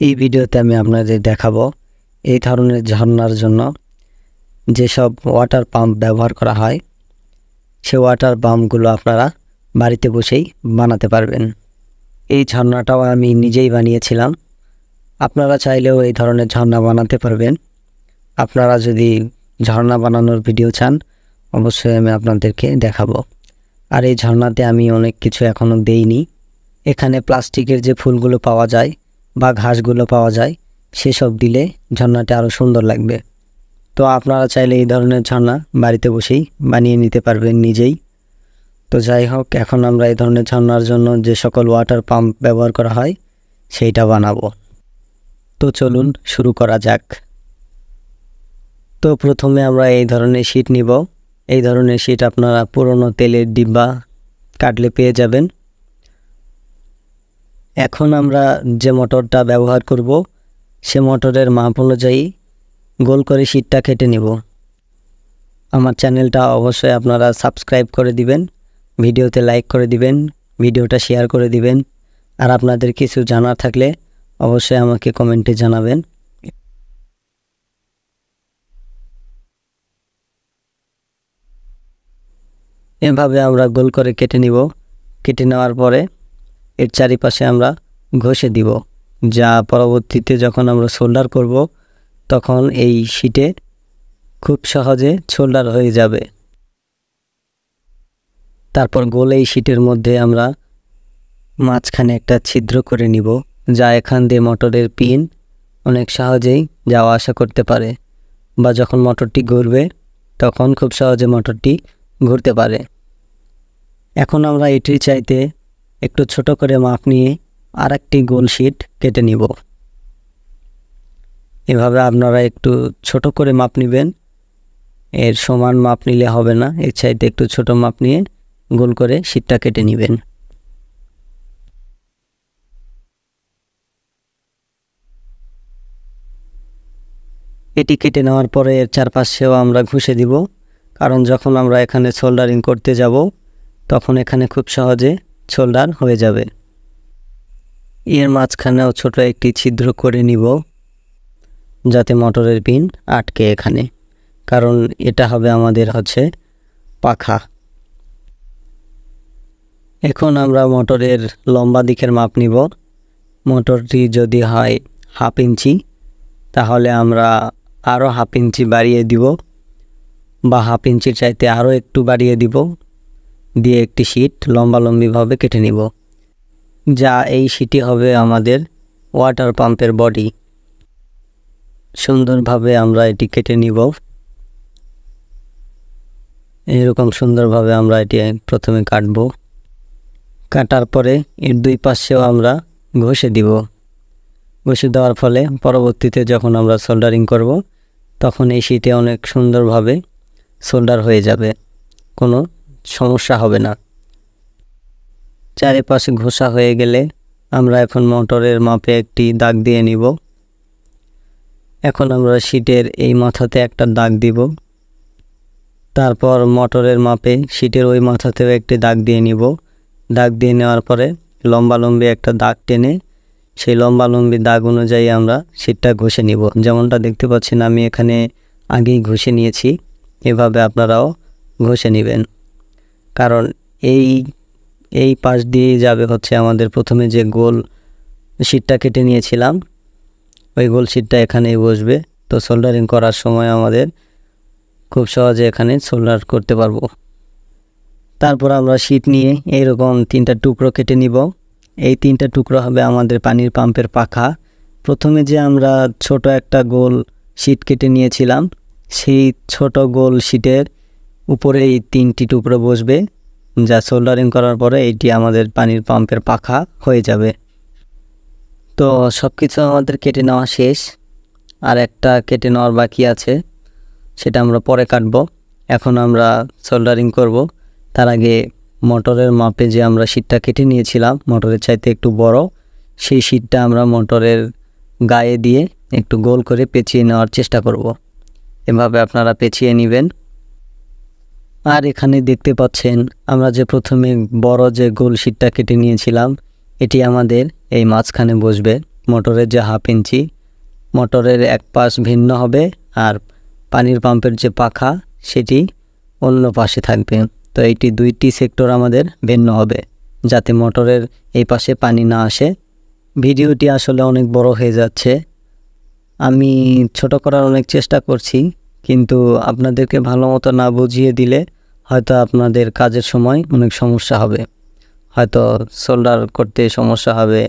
এই ভিডিওতে আমি আপনাদের দেখাবো এই ধরনের ঝর্ণার জন্য যেসব ওয়াটার পাম্প ব্যবহার করা হয় সেই ওয়াটার পাম্পগুলো আপনারা বাড়িতে বসেই বানাতে পারবেন। এই ঝর্ণাটাও আমি নিজেই বানিয়েছিলাম। আপনারা চাইলেও এই ধরনের ঝর্ণা বানাতে পারবেন। আপনারা যদি ঝর্ণা বানানোর ভিডিও চান অবশ্যই আমি আপনাদেরকে দেখাবো। আর এই ঝর্ণাতে আমি অনেক কিছু এখনও দেইনি। এখানে প্লাস্টিকের যে ফুলগুলো পাওয়া যায় বা ঘাসগুলো পাওয়া যায় সেসব দিলে ঝর্ণাটা আরও সুন্দর লাগবে। তো আপনারা চাইলে এই ধরনের ঝর্ণা বাড়িতে বসেই বানিয়ে নিতে পারবেন নিজেই। তো যাই হোক, এখন আমরা এই ধরনের ঝর্ণার জন্য যে সকল ওয়াটার পাম্প ব্যবহার করা হয় সেইটা বানাবো। তো চলুন শুরু করা যাক। তো প্রথমে আমরা এই ধরনের শীট নিব। এই ধরনের শীট আপনারা পুরনো তেলের ডিব্বা কাটলে পেয়ে যাবেন। এখন আমরা যে মোটরটা ব্যবহার করব সে মোটরের মাপ অনুযায়ী গোল করে শীটটা কেটে নিব। আমার চ্যানেলটা অবশ্যই আপনারা সাবস্ক্রাইব করে দিবেন, ভিডিওতে লাইক করে দিবেন, ভিডিওটা শেয়ার করে দিবেন। আর আপনাদের কিছু জানার থাকলে অবশ্যই আমাকে কমেন্টে জানাবেন। এভাবে আমরা গোল করে কেটে নিব। কেটে নেওয়ার পরে এর চারিপাশে আমরা ঘষে দিব, যা পরবর্তীতে যখন আমরা সোল্ডার করব তখন এই শীটে খুব সহজে সোল্ডার হয়ে যাবে। তারপর গোল এই শীটের মধ্যে আমরা মাঝখানে একটা ছিদ্র করে নিব, যা এখান দিয়ে মোটরের পিন অনেক সহজেই যাওয়া আসা করতে পারে, বা যখন মোটরটি ঘুরবে তখন খুব সহজে মোটরটি ঘুরতে পারে। এখন আমরা এটির চাইতে একটু ছোট করে মাপ নিয়ে আর একটি গোল শীট কেটে নিব। এভাবে আপনারা একটু ছোট করে মাপ নেবেন, এর সমান মাপ নিলে হবে না, এর চাইতে একটু ছোট মাপ নিয়ে গোল করে শীটটা কেটে নেবেন। এটি কেটে নেওয়ার পরে এর চারপাশেও আমরা ঘষে দিব, কারণ যখন আমরা এখানে সোল্ডারিং করতে যাব তখন এখানে খুব সহজে সোল্ডার হয়ে যাবে। এর মাঝখানেও ছোট একটি ছিদ্র করে নিব, যাতে মোটরের পিন আটকে এখানে, কারণ এটা হবে আমাদের পাখা। এখন আমরা মোটরের লম্বা দিকের মাপ নিব। মোটরটি যদি হয় 1/2 ইঞ্চি তাহলে আমরা আরও 1/2 ইঞ্চি বাড়িয়ে দিব, বা 1/2 ইঞ্চির চাইতে আরও একটু বাড়িয়ে দিব, দিয়ে একটি শীট লম্বালম্বিভাবে কেটে নিব, যা এই শীটই হবে আমাদের ওয়াটার পাম্পের বডি। সুন্দরভাবে আমরা এটি কেটে নিব। এরকম সুন্দরভাবে আমরা এটি প্রথমে কাটব। কাটার পরে এর দুই পাশেও আমরা ঘষে দিব। ঘষে দেওয়ার ফলে পরবর্তীতে যখন আমরা সোল্ডারিং করব তখন এই শীটে অনেক সুন্দরভাবে সোল্ডার হয়ে যাবে, কোনো সমস্যা হবে না। চারিপাশে ঘষা হয়ে গেলে আমরা এখন মোটরের মাপে একটি দাগ দিয়ে নিব। এখন আমরা শীটের এই মাথাতে একটা দাগ দিব, তারপর মোটরের মাপে শীটের ওই মাথাতেও একটি দাগ দিয়ে নিব। দাগ দিয়ে নেওয়ার পরে লম্বালম্বি একটা দাগ টেনে সেই লম্বালম্বি দাগ অনুযায়ী আমরা শীটটা ঘষে নিব। যেমনটা দেখতে পাচ্ছেন আমি এখানে আগেই ঘষে নিয়েছি, এভাবে আপনারাও ঘষে নেবেন, কারণ এই পাশ দিয়ে যাবে আমাদের প্রথমে যে গোল শীটটা কেটে নিয়েছিলাম, ওই গোল শীটটা এখানেই বসবে। তো সোল্ডারিং করার সময় আমাদের খুব সহজে এখানে সোল্ডার করতে পারবো। তারপর আমরা শীট নিয়ে এইরকম 3টা টুকরো কেটে নিব। এই 3টা টুকরো হবে আমাদের পানির পাম্পের পাখা। প্রথমে যে আমরা ছোট একটা গোল শীট কেটে নিয়েছিলাম, সেই ছোট গোল শীটের উপরে এই 3টি টুকরো বসবে, যা সোল্ডারিং করার পরে এটি আমাদের পানির পাম্পের পাখা হয়ে যাবে। তো সব কিছু আমাদের কেটে নেওয়া শেষ, আর একটা কেটে নেওয়ার বাকি আছে, সেটা আমরা পরে কাটব। এখন আমরা সোল্ডারিং করব। তার আগে মোটরের মাপে যে আমরা শীটটা কেটে নিয়েছিলাম মোটরের চাইতে একটু বড়, সেই শীটটা আমরা মোটরের গায়ে দিয়ে একটু গোল করে পেঁচিয়ে নেওয়ার চেষ্টা করব। এভাবে আপনারা পেঁচিয়ে নেবেন। আর এখানে দেখতে পাচ্ছেন আমরা যে প্রথমে বড় যে গোল শীটটা কেটে নিয়েছিলাম এটি আমাদের এই মাঝখানে বসবে। মোটরের যে 1/2 ইঞ্চি, মোটরের এক পাশ ভিন্ন হবে আর পানির পাম্পের যে পাখা সেটি অন্য পাশে থাকবে। তো এইটি 2টি সেক্টর আমাদের ভিন্ন হবে যাতে মোটরের এই পাশে পানি না আসে। ভিডিওটি আসলে অনেক বড় হয়ে যাচ্ছে, আমি ছোট করার অনেক চেষ্টা করছি, কিন্তু আপনাদেরকে ভালো মতো না বুঝিয়ে দিলে হয়তো আপনাদের কাজের সময় অনেক সমস্যা হবে, হয়তো সোল্ডার করতে সমস্যা হবে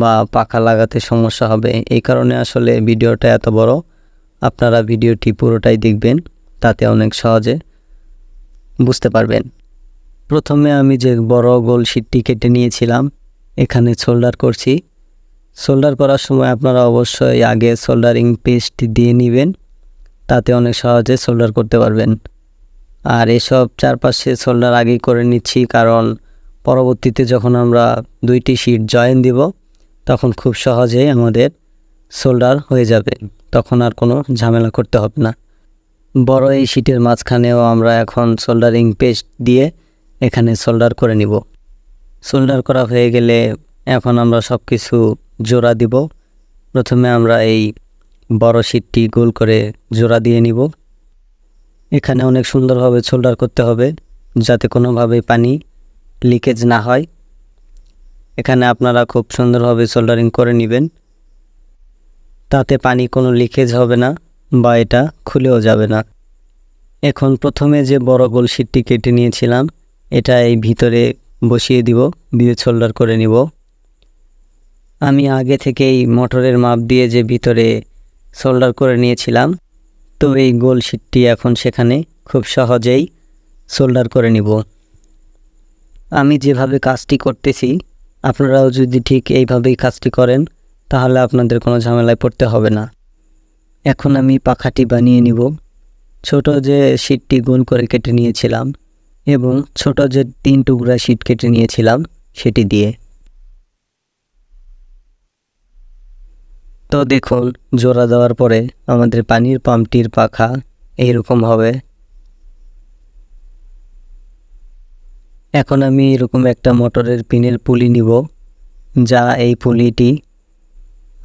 বা পাখা লাগাতে সমস্যা হবে। এই কারণে আসলে ভিডিওটা এত বড়। আপনারা ভিডিওটি পুরোটাই দেখবেন, তাতে অনেক সহজে বুঝতে পারবেন। প্রথমে আমি যে বড় গোল শীটটি কেটে নিয়েছিলাম এখানে সোল্ডার করছি। সোল্ডার করার সময় আপনারা অবশ্যই আগে সোল্ডারিং পেস্ট দিয়ে নেবেন, তাতে অনেক সহজে সোল্ডার করতে পারবেন। আর এসব চারপাশে সোল্ডার আগেই করে নিচ্ছি, কারণ পরবর্তীতে যখন আমরা 2টি শীট জয়েন দিব তখন খুব সহজেই আমাদের সোল্ডার হয়ে যাবে, তখন আর কোনো ঝামেলা করতে হবে না। বড় এই শীটের মাঝখানেও আমরা এখন সোল্ডারিং পেস্ট দিয়ে এখানে সোল্ডার করে নিব। সোল্ডার করা হয়ে গেলে এখন আমরা সব কিছু জোড়া দিব। প্রথমে আমরা এই বড় শীটটি গোল করে জোড়া দিয়ে নিব। এখানে অনেক সুন্দরভাবে সোল্ডার করতে হবে যাতে কোনোভাবেই পানি লিকেজ না হয়। এখানে আপনারা খুব সুন্দরভাবে সোল্ডারিং করে নেবেন, তাতে পানি কোনো লিকেজ হবে না বা এটা খুলেও যাবে না। এখন প্রথমে যে বড় গোল শীটটি কেটে নিয়েছিলাম এটা এই ভিতরে বসিয়ে দিব, দিয়ে সোল্ডার করে নিব। আমি আগে থেকেই মোটরের মাপ দিয়ে যে ভিতরে সোল্ডার করে নিয়েছিলাম, তো এই গোল শীটটি এখন সেখানে খুব সহজেই সোল্ডার করে নিব। আমি যেভাবে কাজটি করতেছি আপনারাও যদি ঠিক এইভাবেই কাজটি করেন তাহলে আপনাদের কোনো ঝামেলায় পড়তে হবে না। এখন আমি পাখাটি বানিয়ে নিব। ছোট যে শীটটি গোল করে কেটে নিয়েছিলাম এবং ছোট যে 3 টুকরা শীট কেটে নিয়েছিলাম সেটি দিয়ে। তো দেখুন, জোড়া দেওয়ার পরে আমাদের পানির পাম্পটির পাখা এইরকম হবে। এখন আমি এরকম একটা মোটরের পিনের পুলি নিব, যা এই পুলিটি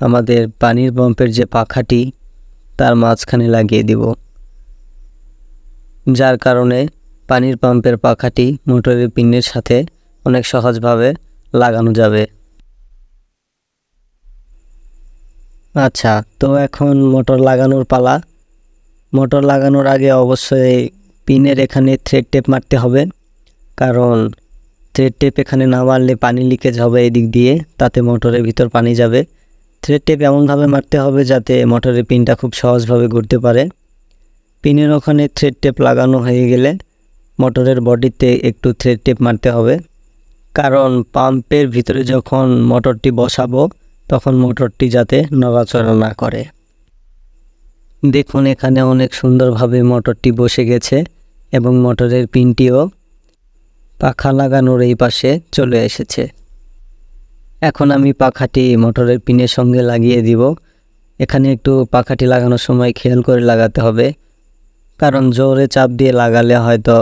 আমাদের পানির পাম্পের যে পাখাটি তার মাঝখানে লাগিয়ে দিব, যার কারণে পানির পাম্পের পাখাটি মোটরের পিনের সাথে অনেক সহজভাবে লাগানো যাবে। আচ্ছা, তো এখন মোটর লাগানোর পালা। মোটর লাগানোর আগে অবশ্যই পিনের এখানে থ্রেড টেপ মারতে হবে, কারণ থ্রেড টেপ এখানে না মারলে পানি লিকেজ হবে এদিক দিয়ে, তাতে মোটরের ভিতর পানি যাবে। থ্রেড টেপ এমনভাবে মারতে হবে যাতে মোটরের পিনটা খুব সহজভাবে ঘুরতে পারে। পিনের ওখানে থ্রেড টেপ লাগানো হয়ে গেলে মোটরের বডিতে একটু থ্রেড টেপ মারতে হবে, কারণ পাম্পের ভিতরে যখন মোটরটি বসাবো তখন মোটরটি যাতে নড়াচড়া না করে। দেখুন, এখানে অনেক সুন্দরভাবে মোটরটি বসে গেছে এবং মোটরের পিনটিও পাখা লাগানোর এই পাশে চলে এসেছে। এখন আমি পাখাটি মোটরের পিনের সঙ্গে লাগিয়ে দিব। এখানে একটু পাখাটি লাগানোর সময় খেয়াল করে লাগাতে হবে, কারণ জোরে চাপ দিয়ে লাগালে হয়তো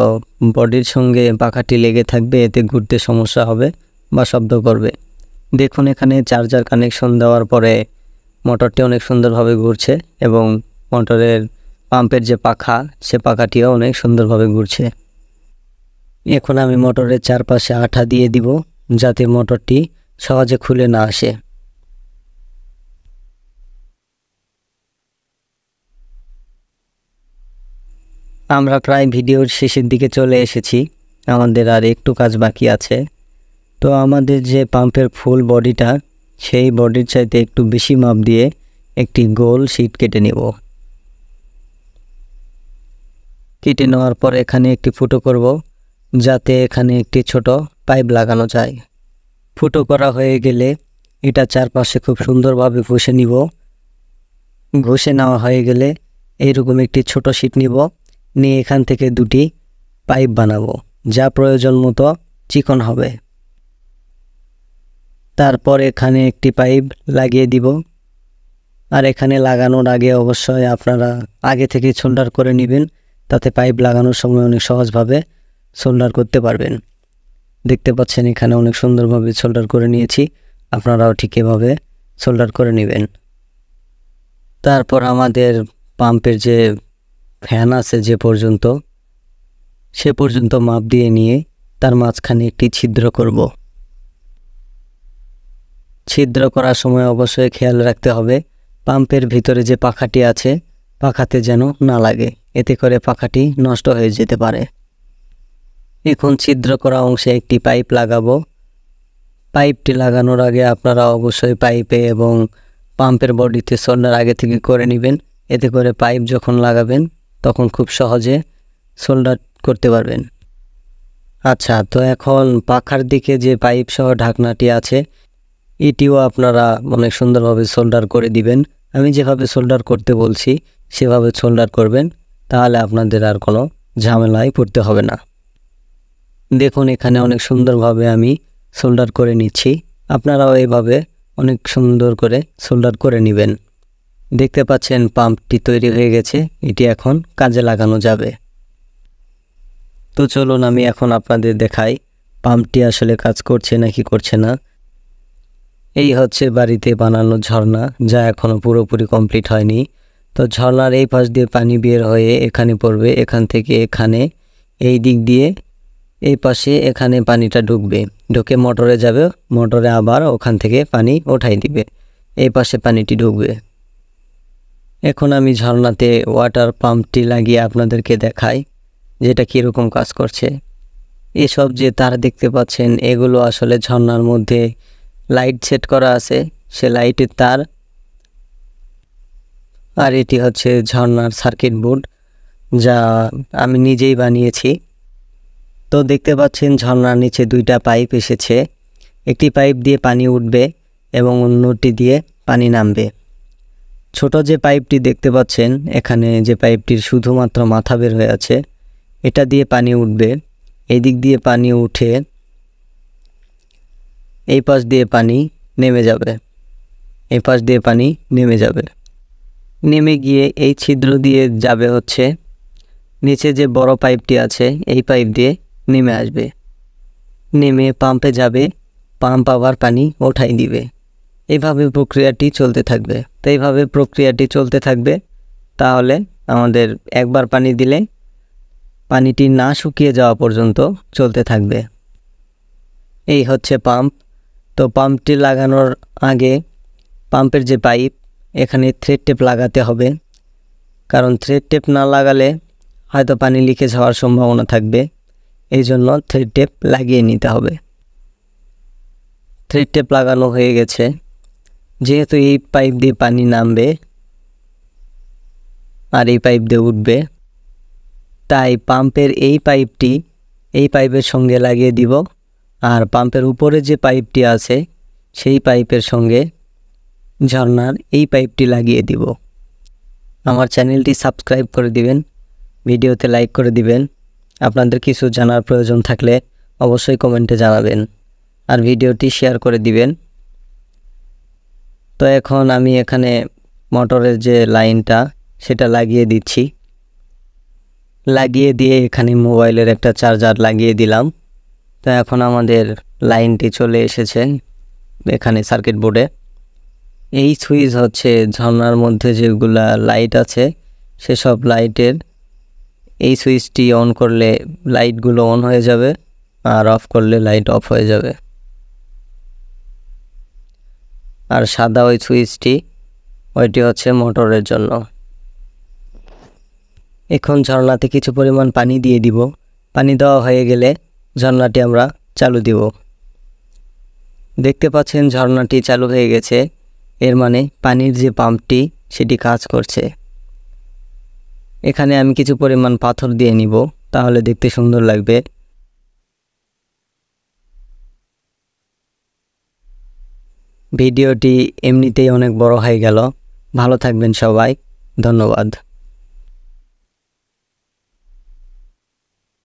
বডির সঙ্গে পাখাটি লেগে থাকবে, এতে ঘুরতে সমস্যা হবে বা শব্দ করবে। দেখুন, এখানে চার্জার কানেকশন দেওয়ার পরে মোটরটি অনেক সুন্দরভাবে ঘুরছে এবং মোটরের পাম্পের যে পাখা সে পাখাটিও অনেক সুন্দরভাবে ঘুরছে। এখন আমি মোটরের চারপাশে আঠা দিয়ে দিব যাতে মোটরটি সহজে খুলে না আসে। আমরা প্রায় ভিডিওর শেষের দিকে চলে এসেছি, আমাদের আর একটু কাজ বাকি আছে। তো আমাদের যে পাম্পের ফুল বডিটা সেই বডির চাইতে একটু বেশি মাপ দিয়ে একটি গোল শীট কেটে নেব। কেটে নেওয়ার পর এখানে একটি ফুটো করব যাতে এখানে একটি ছোট পাইপ লাগানো যায়। ফুটো করা হয়ে গেলে এটা চারপাশে খুব সুন্দরভাবে ঘষে নিব। ঘষে নেওয়া হয়ে গেলে এইরকম একটি ছোট শীট নিব, নিয়ে এখান থেকে 2টি পাইপ বানাবো যা প্রয়োজন মতো চিকন হবে। তারপর এখানে একটি পাইপ লাগিয়ে দিব। আর এখানে লাগানোর আগে অবশ্যই আপনারা আগে থেকে সোল্ডার করে নেবেন, তাতে পাইপ লাগানোর সময় অনেক সহজভাবে সোল্ডার করতে পারবেন। দেখতে পাচ্ছেন এখানে অনেক সুন্দরভাবে সোল্ডার করে নিয়েছি, আপনারাও ঠিক এভাবে সোল্ডার করে নেবেন। তারপর আমাদের পাম্পের যে ফ্যান আছে সে পর্যন্ত মাপ দিয়ে নিয়ে তার মাঝখানে একটি ছিদ্র করব। ছিদ্র করার সময় অবশ্যই খেয়াল রাখতে হবে পাম্পের ভিতরে যে পাখাটি আছে পাখাতে যেন না লাগে, এতে করে পাখাটি নষ্ট হয়ে যেতে পারে। এখন ছিদ্র করা অংশে একটি পাইপ লাগাবো। পাইপটি লাগানোর আগে আপনারা অবশ্যই পাইপে এবং পাম্পের বডিতে সোল্ডার আগে থেকে করে নেবেন, এতে করে পাইপ যখন লাগাবেন তখন খুব সহজে সোল্ডার করতে পারবেন। আচ্ছা, তো এখন পাখার দিকে যে পাইপ সহ ঢাকনাটি আছে এটিও আপনারা অনেক সুন্দরভাবে সোল্ডার করে দিবেন। আমি যেভাবে সোল্ডার করতে বলছি সেভাবে সোল্ডার করবেন, তাহলে আপনাদের আর কোনো ঝামেলায় পড়তে হবে না। দেখুন এখানে অনেক সুন্দরভাবে আমি সোল্ডার করে নিচ্ছি, আপনারাও এইভাবে অনেক সুন্দর করে সোল্ডার করে নেবেন। দেখতে পাচ্ছেন পাম্পটি তৈরি হয়ে গেছে, এটি এখন কাজে লাগানো যাবে। তো চলুন আমি এখন আপনাদের দেখাই পাম্পটি আসলে কাজ করছে নাকি করছে না। এই হচ্ছে বাড়িতে বানানো ঝর্ণা, যা এখনও পুরোপুরি কমপ্লিট হয়নি। তো ঝর্ণার এই পাশ দিয়ে পানি বের হয়ে এখানে পড়বে, এখান থেকে এখানে এই দিক দিয়ে এই পাশে এখানে পানিটা ঢুকবে, ঢুকে মোটরে যাবে, মোটরে আবার ওখান থেকে পানি ওঠাই দিবে, এই পাশে পানিটি ঢুকবে। এখন আমি ঝর্ণাতে ওয়াটার পাম্পটি লাগিয়ে আপনাদেরকে দেখাই যেটা কীরকম কাজ করছে। এসব যে তার দেখতে পাচ্ছেন এগুলো আসলে ঝর্ণার মধ্যে লাইট সেট করা আছে, সে লাইটের তার। আর এটি হচ্ছে ঝর্ণার সার্কিট বোর্ড, যা আমি নিজেই বানিয়েছি। তো দেখতে পাচ্ছেন ঝর্ণার নিচে দুইটা পাইপ এসেছে, একটি পাইপ দিয়ে পানি উঠবে এবং অন্যটি দিয়ে পানি নামবে। ছোট যে পাইপটি দেখতে পাচ্ছেন এখানে, যে পাইপটির শুধুমাত্র মাথা বের হয়ে আছে, এটা দিয়ে পানি উঠবে। এই দিক দিয়ে পানি উঠে এই পাশ দিয়ে পানি নেমে যাবে, এই পাশ দিয়ে পানি নেমে যাবে, নেমে গিয়ে এই ছিদ্র দিয়ে যাবে হচ্ছে নিচে যে বড় পাইপটি আছে, এই পাইপ দিয়ে নেমে আসবে, নেমে পাম্পে যাবে, পাম্প আবার পানি ওঠাই দিবে। এইভাবে প্রক্রিয়াটি চলতে থাকবে। তো এইভাবে প্রক্রিয়াটি চলতে থাকবে, তাহলে আমাদের একবার পানি দিলে পানিটি না শুকিয়ে যাওয়া পর্যন্ত চলতে থাকবে। এই হচ্ছে পাম্প। তো পাম্পটি লাগানোর আগে পাম্পের যে পাইপ এখানে থ্রেড টেপ লাগাতে হবে, কারণ থ্রেড টেপ না লাগালে হয়তো পানি লিকেজ হওয়ার সম্ভাবনা থাকবে, এই জন্য থ্রেড টেপ লাগিয়ে নিতে হবে। থ্রেড টেপ লাগানো হয়ে গেছে। যেহেতু এই পাইপ দিয়ে পানি নামবে আর এই পাইপ দিয়ে উঠবে, তাই পাম্পের এই পাইপটি এই পাইপের সঙ্গে লাগিয়ে দিব, আর পাম্পের উপরে যে পাইপটি আছে সেই পাইপের সঙ্গে ঝর্ণার এই পাইপটি লাগিয়ে দিব। আমার চ্যানেলটি সাবস্ক্রাইব করে দিবেন, ভিডিওতে লাইক করে দিবেন। আপনাদের কিছু জানার প্রয়োজন থাকলে অবশ্যই কমেন্টে জানাবেন, আর ভিডিওটি শেয়ার করে দিবেন। তো এখন আমি এখানে মোটরের যে লাইনটা সেটা লাগিয়ে দিচ্ছি, লাগিয়ে দিয়ে এখানে মোবাইলের একটা চার্জার লাগিয়ে দিলাম। তো এখন আমাদের লাইনটি চলে এসেছে এখানে সার্কিট বোর্ডে। এই সুইচ হচ্ছে ঝর্ণার মধ্যে যেগুলা লাইট আছে সেসব লাইটের, এই সুইচটি অন করলে লাইটগুলো অন হয়ে যাবে, আর অফ করলে লাইট অফ হয়ে যাবে। আর সাদা ওই সুইচটি, ওইটি হচ্ছে মোটরের জন্য। এখন ঝর্ণাতে কিছু পরিমাণ পানি দিয়ে দিব। পানি দেওয়া হয়ে গেলে ঝর্ণাটি আমরা চালু দিব। দেখতে পাচ্ছেন ঝর্ণাটি চালু হয়ে গেছে, এর মানে পানির যে পাম্পটি সেটি কাজ করছে। এখানে আমি কিছু পরিমাণ পাথর দিয়ে নিব, তাহলে দেখতে সুন্দর লাগবে। ভিডিওটি এমনিতেই অনেক বড় হয়ে গেল। ভালো থাকবেন সবাই, ধন্যবাদ।